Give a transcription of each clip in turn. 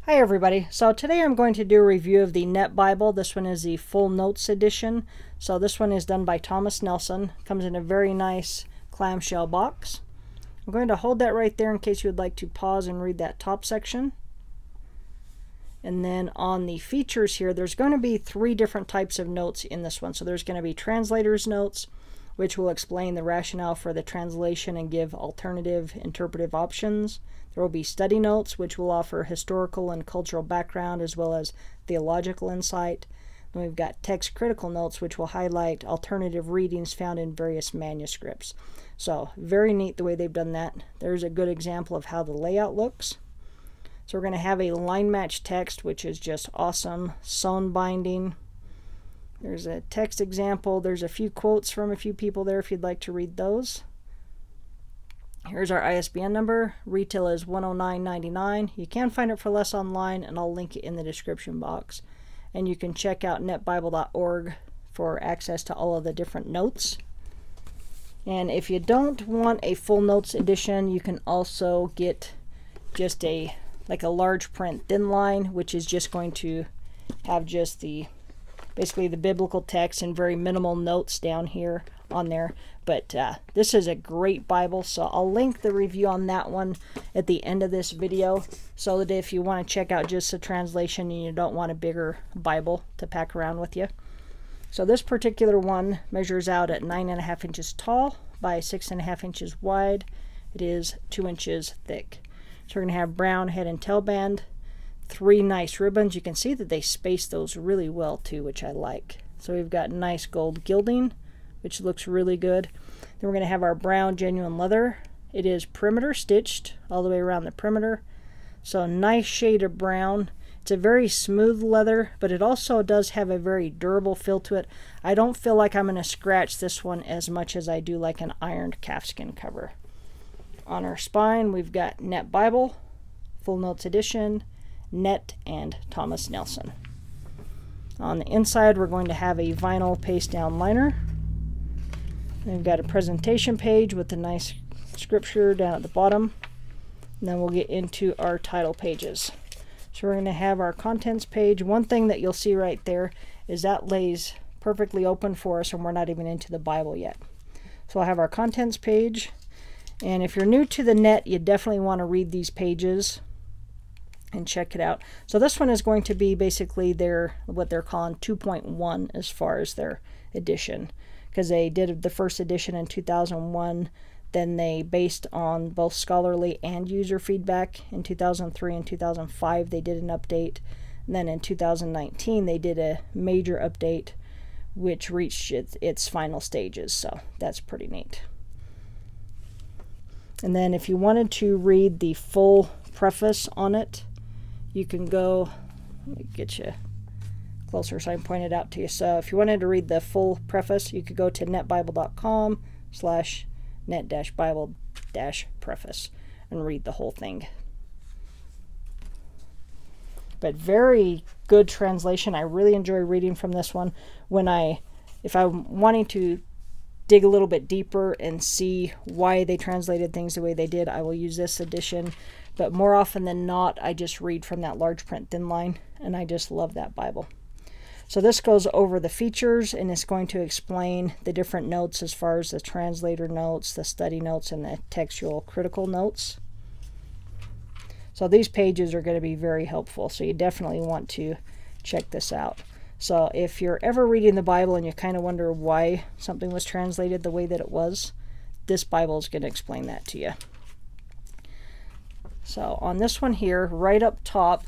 Hi everybody. So today I'm going to do a review of the Net Bible. This one is the full notes edition. So this one is done by Thomas Nelson. Comes in a very nice clamshell box. I'm going to hold that right there in case you would like to pause and read that top section. And then on the features here, there's going to be 3 different types of notes in this one. So there's going to be translator's notes, which will explain the rationale for the translation and give alternative interpretive options. There will be study notes, which will offer historical and cultural background as well as theological insight. Then we've got text critical notes, which will highlight alternative readings found in various manuscripts. So very neat the way they've done that. There's a good example of how the layout looks. So we're going to have a line match text, which is just awesome. Sewn binding. There's a text example. There's a few quotes from a few people there if you'd like to read those. Here's our ISBN number. Retail is $109.99. You can find it for less online, and I'll link it in the description box. And you can check out netbible.org for access to all of the different notes. And if you don't want a full notes edition, you can also get just a large print thin line, which is just going to have just basically the biblical text and very minimal notes down here on there. But this is a great Bible, so I'll link the review on that one at the end of this video, so that if you want to check out just the translation and you don't want a bigger Bible to pack around with you. So this particular one measures out at 9.5 inches tall by 6.5 inches wide. It is 2 inches thick. So we're going to have brown head and tail band, 3 nice ribbons. You can see that they space those really well too, which I like. So we've got nice gold gilding, which looks really good. Then we're going to have our brown genuine leather. It is perimeter stitched all the way around the perimeter. So nice shade of brown. It's a very smooth leather, but it also does have a very durable feel to it. I don't feel like I'm going to scratch this one as much as I do like an ironed calfskin cover. On our spine, we've got Net Bible, Full Notes Edition, Net, and Thomas Nelson. On the inside, we're going to have a vinyl paste down liner. We've got a presentation page with a nice scripture down at the bottom. And then we'll get into our title pages. So we're going to have our contents page. One thing that you'll see right there is that lays perfectly open for us and we're not even into the Bible yet. So I'll have our contents page. And if you're new to the net, you definitely want to read these pages and check it out. So this one is going to be basically what they're calling 2.1 as far as their edition, because they did the first edition in 2001. Then they, based on both scholarly and user feedback, in 2003 and 2005 they did an update. And then in 2019 they did a major update which reached its final stages. So that's pretty neat. And then if you wanted to read the full preface on it, you can go, let me get you closer so I can point it out to you. So if you wanted to read the full preface, you could go to netbible.com/net-bible-preface and read the whole thing. But very good translation. I really enjoy reading from this one. If I'm wanting to dig a little bit deeper and see why they translated things the way they did, I will use this edition. But more often than not, I just read from that large print thin line, and I just love that Bible. So this goes over the features, and it's going to explain the different notes as far as the translator notes, the study notes, and the textual critical notes. So these pages are going to be very helpful, so you definitely want to check this out. So if you're ever reading the Bible and you kind of wonder why something was translated the way that it was, this Bible is going to explain that to you. So on this one here, right up top,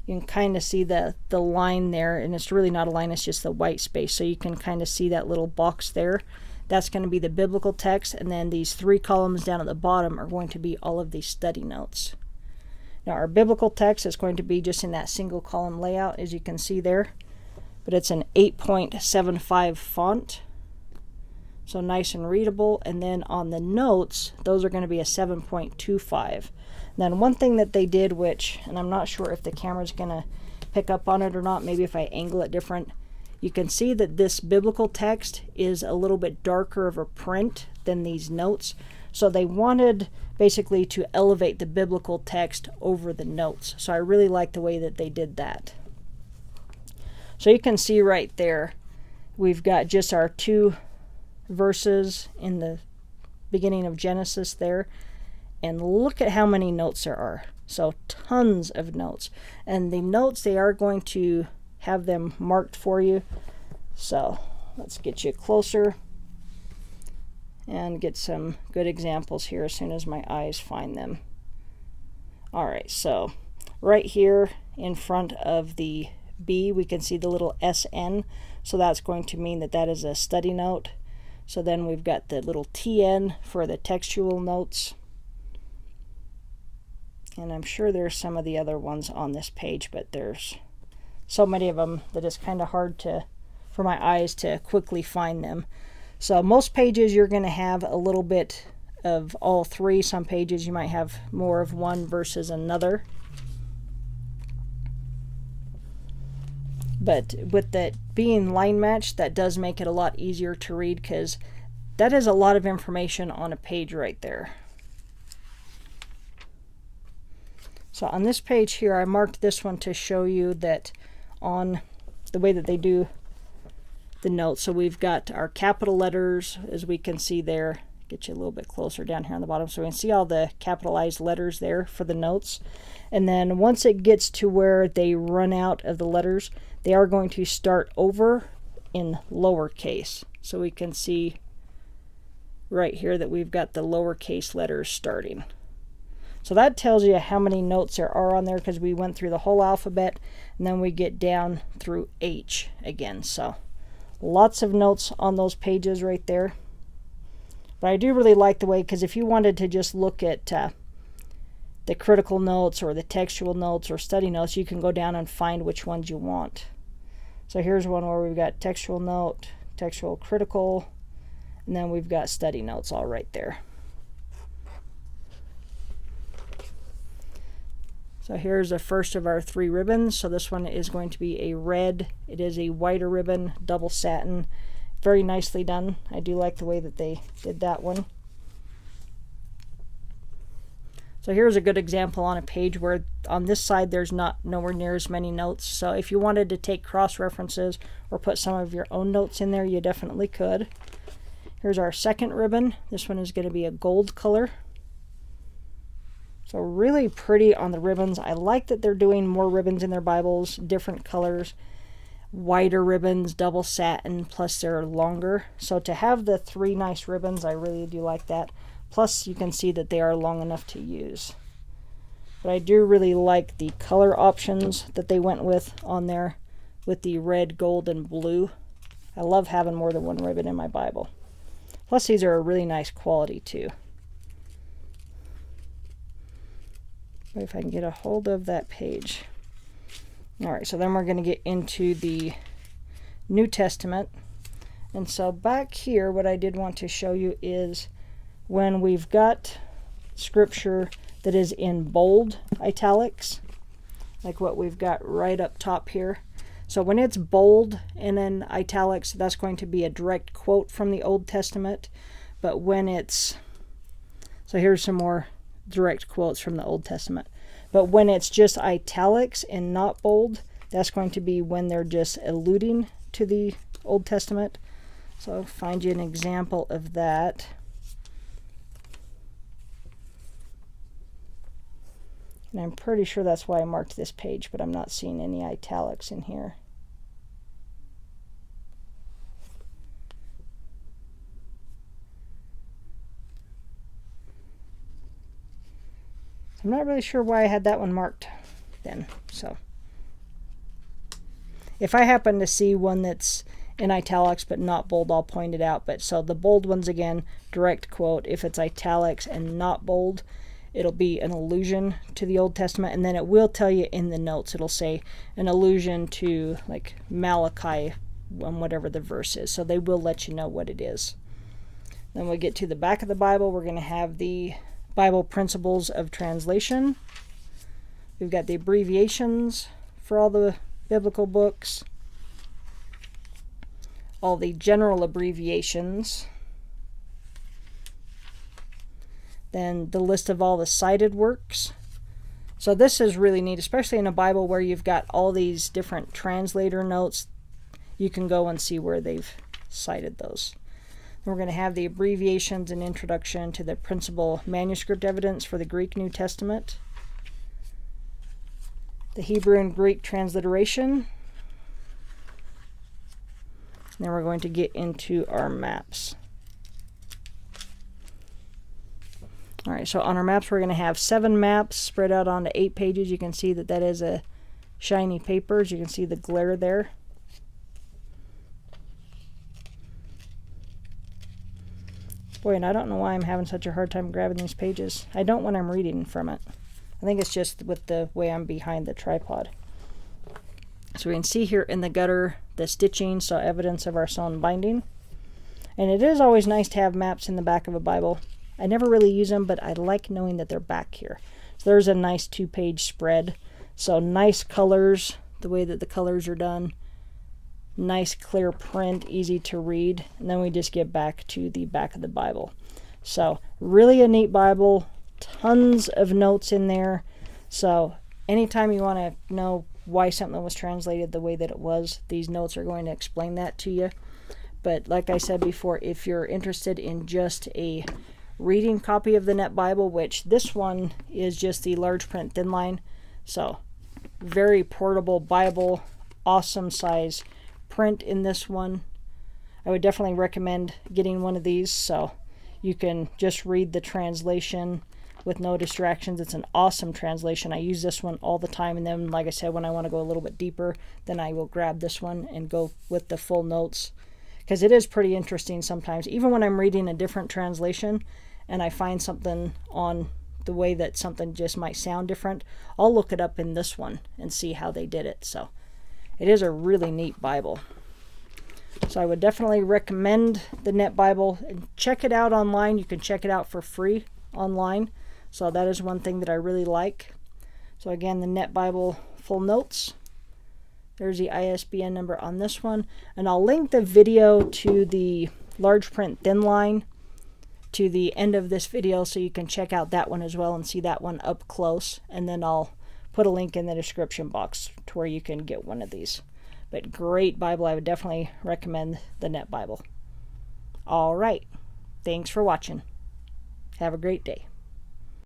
you can kind of see the line there, and it's really not a line, it's just the white space. So you can kind of see that little box there. That's going to be the biblical text, and then these 3 columns down at the bottom are going to be all of these study notes. Now our biblical text is going to be just in that single column layout, as you can see there, but it's an 8.75 font, so nice and readable. And then on the notes, those are going to be a 7.25. Then one thing that they did, and I'm not sure if the camera's going to pick up on it or not, maybe if I angle it different, you can see that this biblical text is a little bit darker of a print than these notes. So they wanted basically to elevate the biblical text over the notes. So I really like the way that they did that. So you can see right there, we've got just our 2 verses in the beginning of Genesis there. And look at how many notes there are. So tons of notes. And the notes, they are going to have them marked for you. So let's get you closer and get some good examples here as soon as my eyes find them. All right, so right here in front of the B, we can see the little SN. So that's going to mean that that is a study note. So then we've got the little TN for the textual notes. And I'm sure there's some of the other ones on this page, but there's so many of them that it's kind of hard for my eyes to quickly find them. So most pages you're going to have a little bit of all 3. Some pages you might have more of one versus another. But with that being line matched, that does make it a lot easier to read, because that is a lot of information on a page right there. So on this page here, I marked this one to show you that on the way that they do the notes. So we've got our capital letters, as we can see there. Get you a little bit closer down here on the bottom so we can see all the capitalized letters there for the notes. And then once it gets to where they run out of the letters, they are going to start over in lowercase. So we can see right here that we've got the lowercase letters starting. So that tells you how many notes there are on there, because we went through the whole alphabet and then we get down through H again. So lots of notes on those pages right there. But I do really like the way, because if you wanted to just look at the critical notes or the textual notes or study notes, you can go down and find which ones you want. So here's one where we've got textual note, textual critical, and then we've got study notes all right there. So here's the first of our 3 ribbons. So this one is going to be a red. It is a whiter ribbon, double satin. Very nicely done. I do like the way that they did that one. So here's a good example on a page where on this side there's nowhere near as many notes. So if you wanted to take cross references or put some of your own notes in there, you definitely could. Here's our second ribbon. This one is going to be a gold color. So really pretty on the ribbons. I like that they're doing more ribbons in their Bibles, different colors, wider ribbons, double satin, plus they're longer. So to have the 3 nice ribbons, I really do like that. Plus you can see that they are long enough to use. But I do really like the color options that they went with on there with the red, gold, and blue. I love having more than one ribbon in my Bible. Plus these are a really nice quality too. If I can get a hold of that page. All right, so then we're going to get into the New Testament. And so back here, what I did want to show you is when we've got scripture that is in bold italics, like what we've got right up top here. So when it's bold and in italics, that's going to be a direct quote from the Old Testament. But when it's, so here's some more direct quotes from the Old Testament. But when it's just italics and not bold, that's going to be when they're just alluding to the Old Testament. So I'll find you an example of that. And I'm pretty sure that's why I marked this page, but I'm not seeing any italics in here. I'm not really sure why I had that one marked then. So if I happen to see one that's in italics but not bold, I'll point it out. But so the bold ones, again, direct quote. If it's italics and not bold, it'll be an allusion to the Old Testament, and then it will tell you in the notes. It'll say an allusion to like Malachi, whatever the verse is. So they will let you know what it is. Then we get to the back of the Bible. We're going to have the Bible principles of translation. We've got the abbreviations for all the biblical books, all the general abbreviations, Then the list of all the cited works. So this is really neat, especially in a Bible where you've got all these different translator notes. You can go and see where they've cited those. We're going to have the abbreviations and introduction to the principal manuscript evidence for the Greek New Testament, the Hebrew and Greek transliteration, and then we're going to get into our maps. All right, so on our maps, we're going to have 7 maps spread out onto 8 pages. You can see that that is a shiny paper. As you can see the glare there. Boy, and I don't know why I'm having such a hard time grabbing these pages. I don't when I'm reading from it. I think it's just with the way I'm behind the tripod. So we can see here in the gutter the stitching, so evidence of our sewn binding. And it is always nice to have maps in the back of a Bible. I never really use them, but I like knowing that they're back here. So there's a nice 2-page spread. So nice colors, the way that the colors are done. Nice clear print, easy to read. And then we just get back to the back of the Bible. So really a neat Bible. Tons of notes in there. So anytime you want to know why something was translated the way that it was, these notes are going to explain that to you. But like I said before, if you're interested in just a reading copy of the Net Bible, which this one is just the large print thin line, so very portable Bible, awesome size print in this one. I would definitely recommend getting one of these so you can just read the translation with no distractions. It's an awesome translation. I use this one all the time, and then like I said, when I want to go a little bit deeper, then I will grab this one and go with the full notes, because it is pretty interesting sometimes. Even when I'm reading a different translation and I find something on the way that something just might sound different, I'll look it up in this one and see how they did it. So it is a really neat Bible. So I would definitely recommend the Net Bible. And check it out online. You can check it out for free online. So that is one thing that I really like. So again, the Net Bible full notes. There's the ISBN number on this one. And I'll link the video to the large print thin line to the end of this video so you can check out that one as well and see that one up close. And then I'll put a link in the description box to where you can get one of these. But great Bible. I would definitely recommend the Net Bible. All right. Thanks for watching. Have a great day.